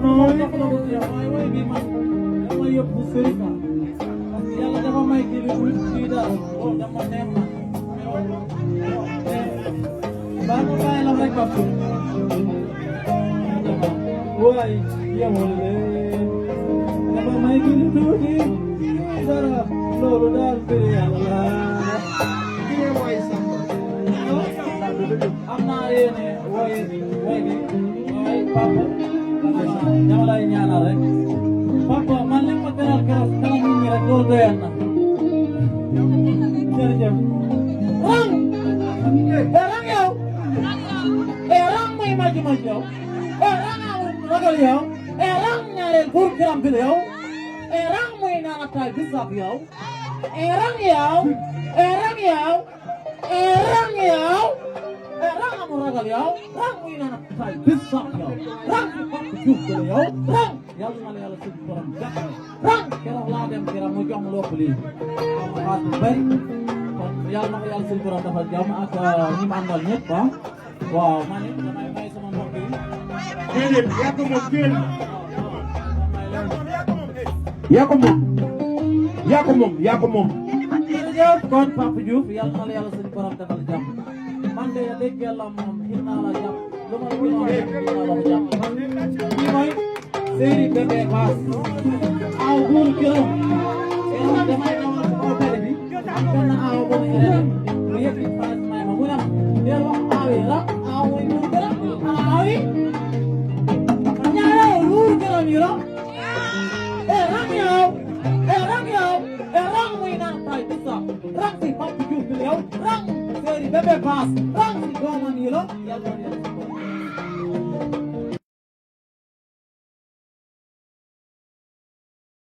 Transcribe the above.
nooy way bi man dama yóbbu Sërika parce que yàlla dafa may kii bi daal loolu dama neex man baa ma bàyyi la rek Pape waay yemoon leen dafa may kii tuuti dara loolu daal mbir yàlla am naa yéene woy bi papa dama lay ñaanal rek papa man li ma teral keroog kanam nit ñi rek loolu doyoon na jërëjëf rang yow rang mooy maju yow rang ragal yow rang ñaareel buur kiram bi yow rang mooy naan ataay bisab yow rang yow rang amul ragal yow rang muy naan ataay bisab yow rang ñu fàtt juuf yow rang yàlla na la yàlla suñu borom jàppale rang keroog laa dem keroog mu jox ma lépp lii xaas bu bëri kon yàlla na ko yàlla suñu borom dafa jàmm ak ñi ma àndal ñëpp waaw man it damay may sama mbokk yi déedéet yaa ko moom génn yaa ko moom yaa ko moom yaa ko moom jërëjëf kon Papa Diouf yàlla na la yàlla suñu borom defal jàmm man de dégg yàlla moom xin naa la jàpp lu ma la gën a wax xin naa la ko jàpp kii mooy Seri Bébé Baas aw buur këram keroog damay ñëwoon ci kaw tali bi benn aw bu mu ere mu yëkkati xaalis may ma mu ne del wax aw yi la aw mooy buur këram aw yi ñaareel buur këram yi la rang yow rang muy naan tay bisa rang si Papa Diouf bi yow rang Seri Bébé Baas rang si doomam yi la yàlla